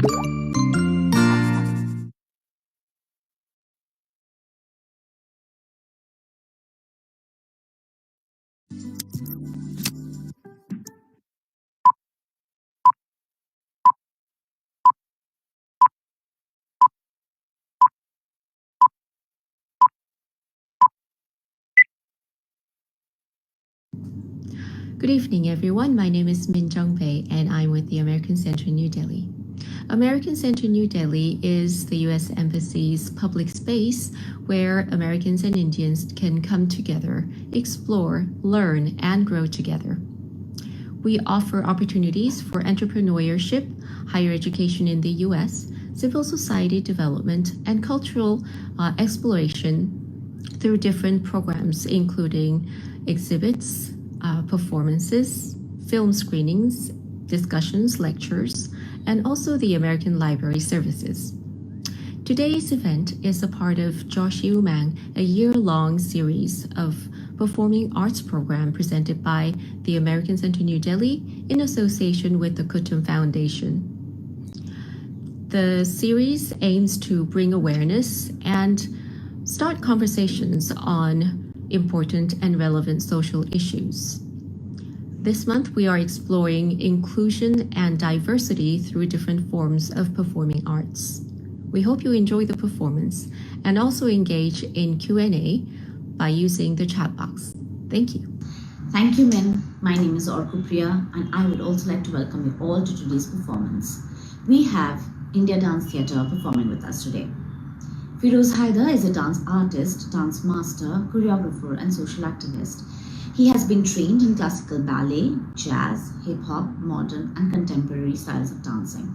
Good evening, everyone. My name is Min Jung Bae, and I'm with the American Center in New Delhi. American Center New Delhi is the U.S. Embassy's public space where Americans and Indians can come together, explore, learn, and grow together. We offer opportunities for entrepreneurship, higher education in the U.S., civil society development, and cultural exploration through different programs, including exhibits, performances, film screenings, discussions, lectures, and also the American Library Services. Today's event is a part of Josh Umang, a year-long series of performing arts program presented by the American Center New Delhi in association with the Kutum Foundation. The series aims to bring awareness and start conversations on important and relevant social issues. This month, we are exploring inclusion and diversity through different forms of performing arts. We hope you enjoy the performance and also engage in Q&A by using the chat box. Thank you. Thank you, Min. My name is Orkupriya, and I would also like to welcome you all to today's performance. We have India Dance Theatre performing with us today. Firoz Haider is a dance artist, dance master, choreographer, and social activist. He has been trained in classical ballet, jazz, hip-hop, modern, and contemporary styles of dancing.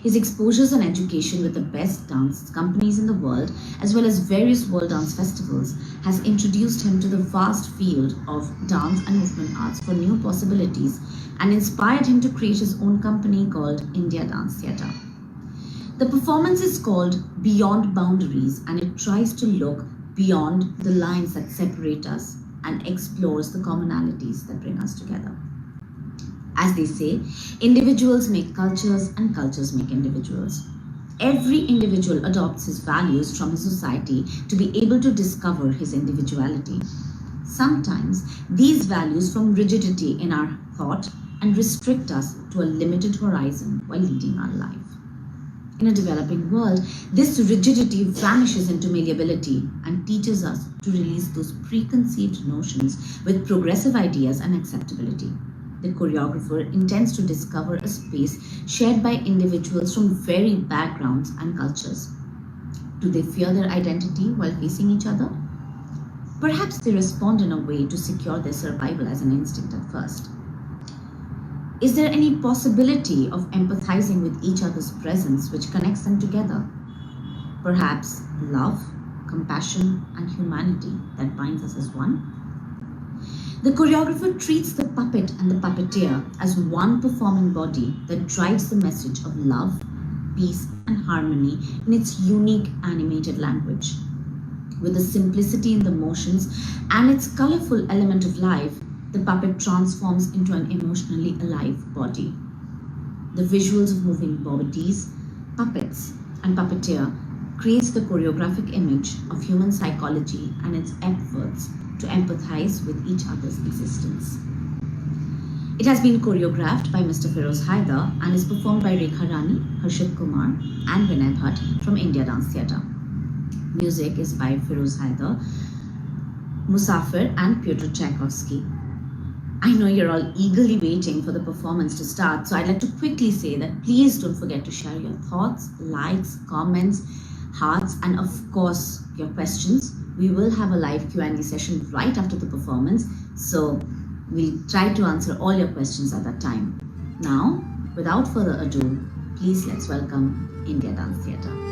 His exposures and education with the best dance companies in the world, as well as various world dance festivals, has introduced him to the vast field of dance and movement arts for new possibilities and inspired him to create his own company called India Dance Theatre. The performance is called Beyond Boundaries, and it tries to look beyond the lines that separate us and explores the commonalities that bring us together. As they say, individuals make cultures and cultures make individuals. Every individual adopts his values from his society to be able to discover his individuality. Sometimes these values form rigidity in our thought and restrict us to a limited horizon while leading our life. In a developing world, this rigidity vanishes into malleability and teaches us to release those preconceived notions with progressive ideas and acceptability. The choreographer intends to discover a space shared by individuals from varied backgrounds and cultures. Do they fear their identity while facing each other? Perhaps they respond in a way to secure their survival as an instinct at first. Is there any possibility of empathizing with each other's presence which connects them together? Perhaps love, compassion, and humanity that binds us as one? The choreographer treats the puppet and the puppeteer as one performing body that drives the message of love, peace, and harmony in its unique animated language. With the simplicity in the motions and its colorful element of life, the puppet transforms into an emotionally alive body. The visuals of moving bodies, puppets, and puppeteer creates the choreographic image of human psychology and its efforts to empathize with each other's existence. It has been choreographed by Mr. Firoz Haider and is performed by Rekha Rani, Harshit Kumar, and Vinay Bhatt from India Dance Theatre. Music is by Firoz Haider, Musafir, and Pyotr Tchaikovsky. I know you're all eagerly waiting for the performance to start, so I'd like to quickly say that please don't forget to share your thoughts, likes, comments, hearts, and of course, your questions. We will have a live Q&A session right after the performance, so we'll try to answer all your questions at that time. Now, without further ado, please let's welcome India Dance Theatre.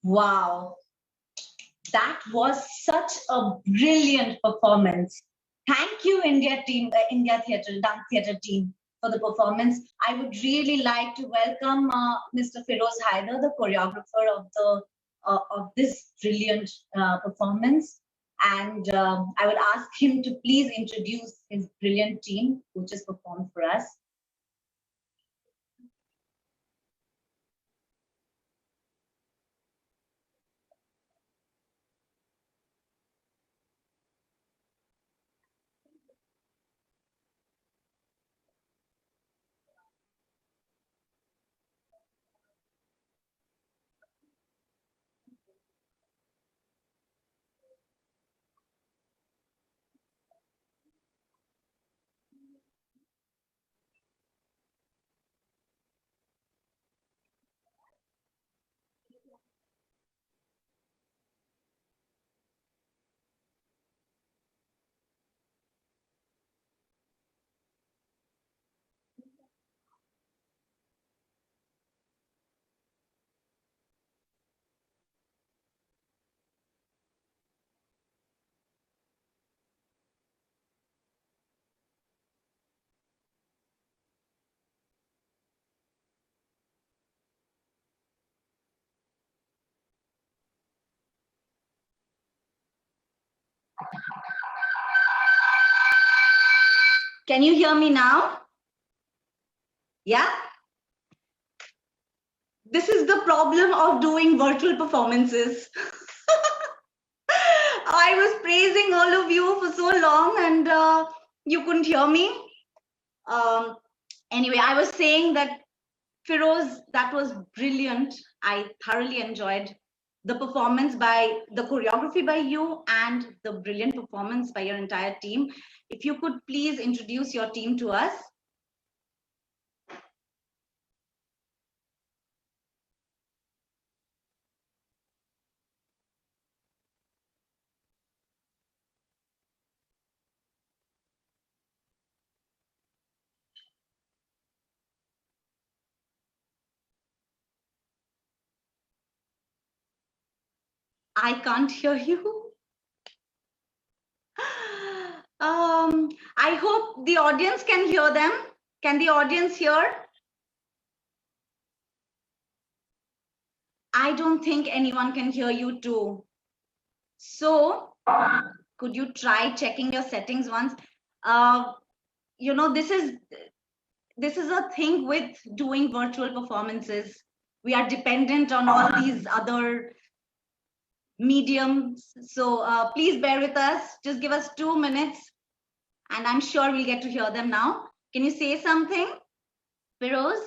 Wow, that was such a brilliant performance. Thank you, India team, India Theatre, Dance Theatre team, for the performance. I would really like to welcome Mr. Firoz Haider, the choreographer of this brilliant performance. And I would ask him to please introduce his brilliant team, who just performed for us. Can you hear me now? Yeah? This is the problem of doing virtual performances. I was praising all of you for so long and you couldn't hear me. Anyway, I was saying that Firoz, that was brilliant. I thoroughly enjoyed the performance by the choreography by you and the brilliant performance by your entire team. If you could please introduce your team to us. I can't hear you. I hope the audience can hear them. Can the audience hear? I don't think anyone can hear you too. So, could you try checking your settings once? You know, this is a thing with doing virtual performances. We are dependent on all these other mediums. So please bear with us. Just give us 2 minutes and I'm sure we'll get to hear them now. Can you say something, Firoz?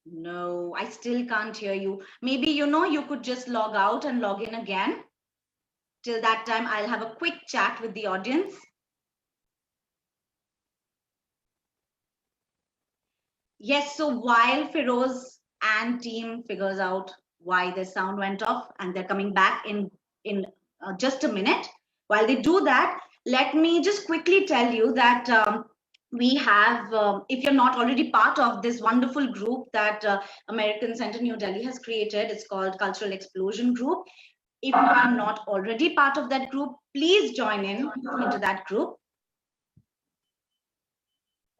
No, I still can't hear you. Maybe, you know, you could just log out and log in again. Till that time, I'll have a quick chat with the audience. Yes, so while Firoz and team figures out why the sound went off and they're coming back in just a minute, while they do that, let me just quickly tell you that we have, if you're not already part of this wonderful group that American Center New Delhi has created, it's called Cultural Explosion Group. If you are not already part of that group, please join into that group.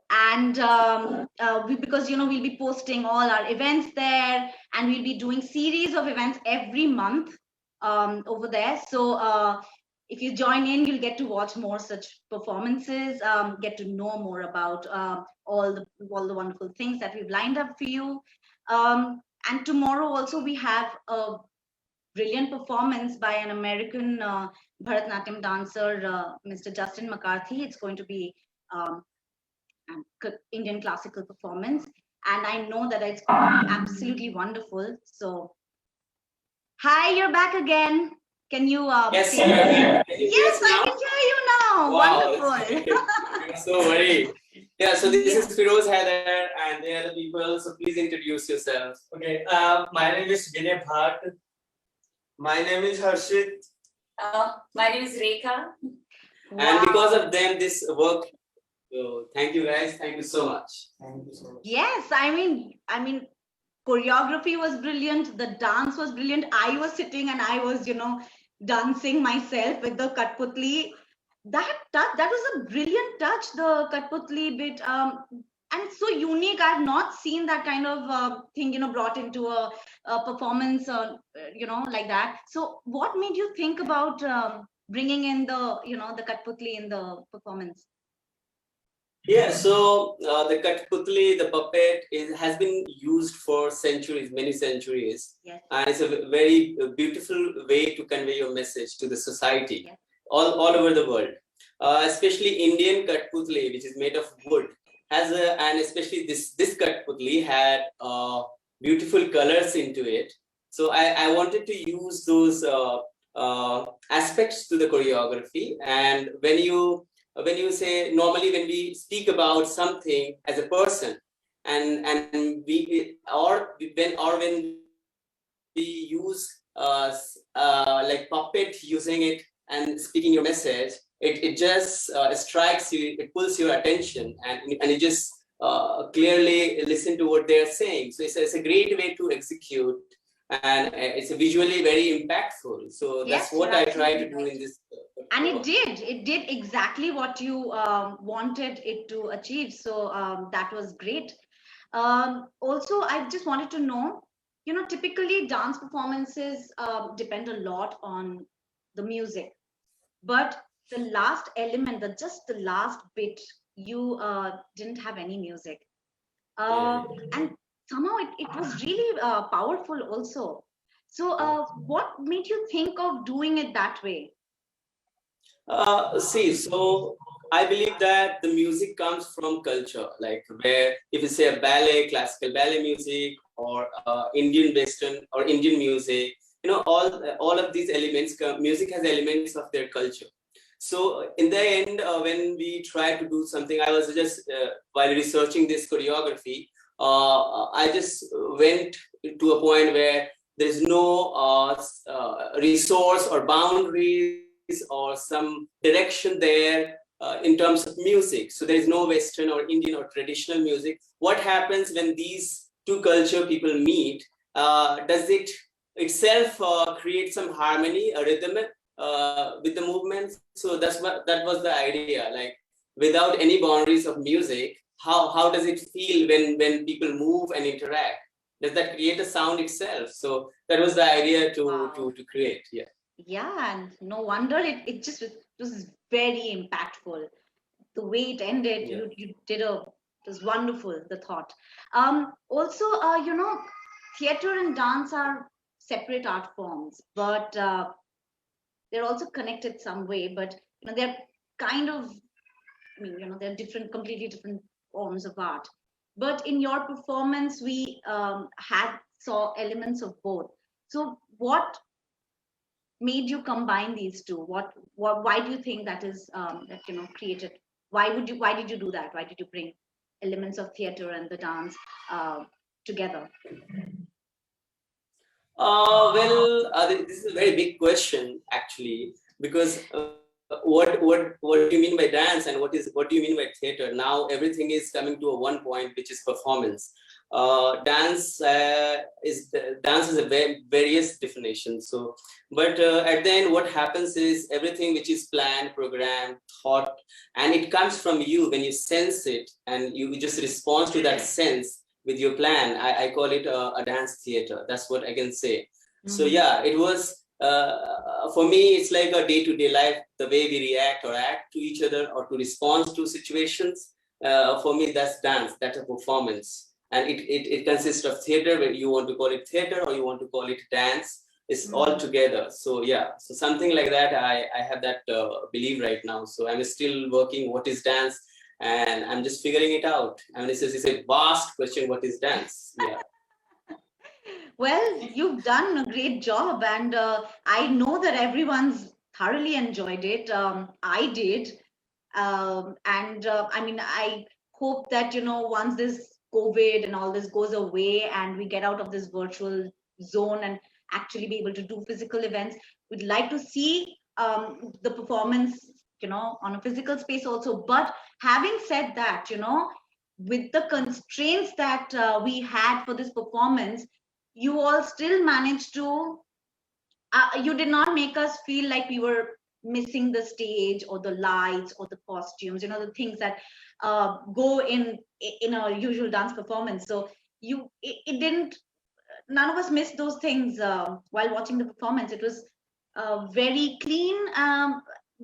And because, you know, we'll be posting all our events there and we'll be doing series of events every month over there. So if you join in, you'll get to watch more such performances, get to know more about all the wonderful things that we've lined up for you. And tomorrow also we have a brilliant performance by an American Bharatanatyam dancer, Mr. Justin McCarthy. It's going to be Indian classical performance, and I know that it's going to be absolutely wonderful. So, hi, you're back again. Can you? Yes, yes, I can hear you now. Wow, Wonderful. so worried. Yeah, so this is Firoz Haider, and they are the people. So please introduce yourself. Okay, my name is Vinay Bhatt. My name is Harshit. My name is Rekha. And because of them, this work. So thank you guys. Thank you so much. Thank you so much. Yes, I mean, choreography was brilliant, the dance was brilliant. I was sitting and I was, dancing myself with the Katputli. That was a brilliant touch, the Katputli bit. And so unique. I've not seen that kind of thing, brought into a performance, like that. So what made you think about bringing in the Katputli in the performance? Yeah, so the Kathputli, the puppet, has been used for centuries, many centuries. Yes. And it's a very beautiful way to convey your message to the society, Yes. all over the world. Especially Indian Kathputli, which is made of wood, and especially this Kathputli had beautiful colors into it. So I wanted to use those aspects to the choreography. And when you say, normally when we speak about something as a person, and when we use like puppet, using it and speaking your message, it just strikes you, it pulls your attention, and you just clearly listen to what they're saying. So it's a great way to execute, and it's visually very impactful. So Yes, that's what you're I try to absolutely do in this. And it did exactly what you wanted it to achieve. So that was great. Also, I just wanted to know, typically dance performances depend a lot on the music, but the last element, just the last bit, you didn't have any music. Yeah. And somehow it was really powerful also. So what made you think of doing it that way? See, so I believe that the music comes from culture, like where if you say a ballet, classical ballet music, or Indian Western or Indian music, all of these elements, music has elements of their culture. So in the end, when we try to do something, I was just while researching this choreography, I just went to a point where there's no resource or boundaries or some direction there in terms of music. So there is no Western or Indian or traditional music. What happens when these two culture people meet? Does it itself create some harmony, a rhythm with the movement? So that was the idea. Like without any boundaries of music, how does it feel when people move and interact? Does that create a sound itself? So that was the idea to create. Yeah. Yeah, and no wonder it was very impactful. The way it ended, Yeah. you did it was wonderful, the thought. Also, theater and dance are separate art forms, but they're also connected some way. But they're kind of, they're different, completely different forms of art. But in your performance, we saw elements of both. So what made you combine these two? Why do you think that is that created? Why did you do that? Why did you bring elements of theater and the dance together? This is a very big question actually, because what do you mean by dance, and what do you mean by theater? Now everything is coming to a one point, which is performance. Dance is a various definition. So, but at the end, what happens is everything which is planned, programmed, thought, and it comes from you when you sense it, and you just respond to that sense with your plan. I call it a dance theater. That's what I can say. Mm-hmm. So yeah, it was for me, it's like a day-to-day life, the way we react or act to each other or to respond to situations. For me, that's dance, that's a performance. And it consists of theater, where you want to call it theater or you want to call it dance. It's all together. So yeah, so something like that, I have that belief right now. So I'm still working what is dance, and I'm just figuring it out. I mean, it's a vast question, what is dance? Yeah. Well, you've done a great job, and I know that everyone's thoroughly enjoyed it. I did. And I mean, I hope that, once this COVID and all this goes away and we get out of this virtual zone and actually be able to do physical events, we'd like to see the performance, on a physical space also. But having said that, with the constraints that we had for this performance, you all still managed to, you did not make us feel like we were missing the stage or the lights or the costumes, you know, the things that go in a usual dance performance. So it didn't, none of us missed those things while watching the performance. It was very clean,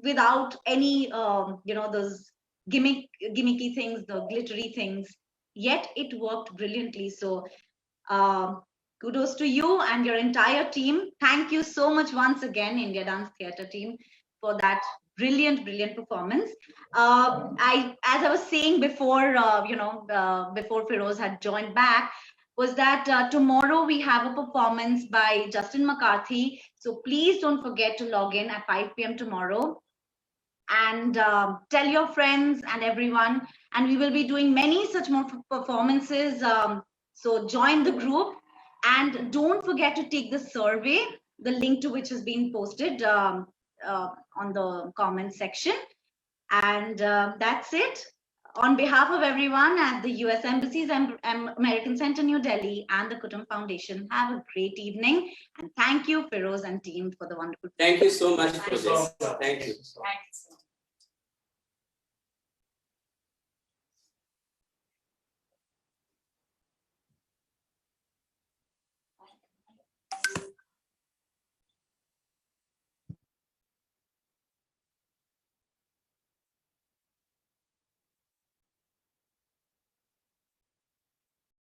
without any you know, those gimmicky things, the glittery things, yet it worked brilliantly. So kudos to you and your entire team. Thank you so much once again, India Dance Theatre team, for that brilliant performance. As I was saying before, before Firoz had joined back, was that tomorrow we have a performance by Justin McCarthy. So please don't forget to log in at 5 p.m. tomorrow, and tell your friends and everyone. And we will be doing many such more performances. So join the group, and don't forget to take the survey, the link to which has been posted on the comment section. And that's it. On behalf of everyone at the US Embassy's American Center, New Delhi, and the Kutum Foundation, have a great evening. And thank you, Firoz and team, for the wonderful. Thank you so much for Thank you so this. much. Thank you. Thanks.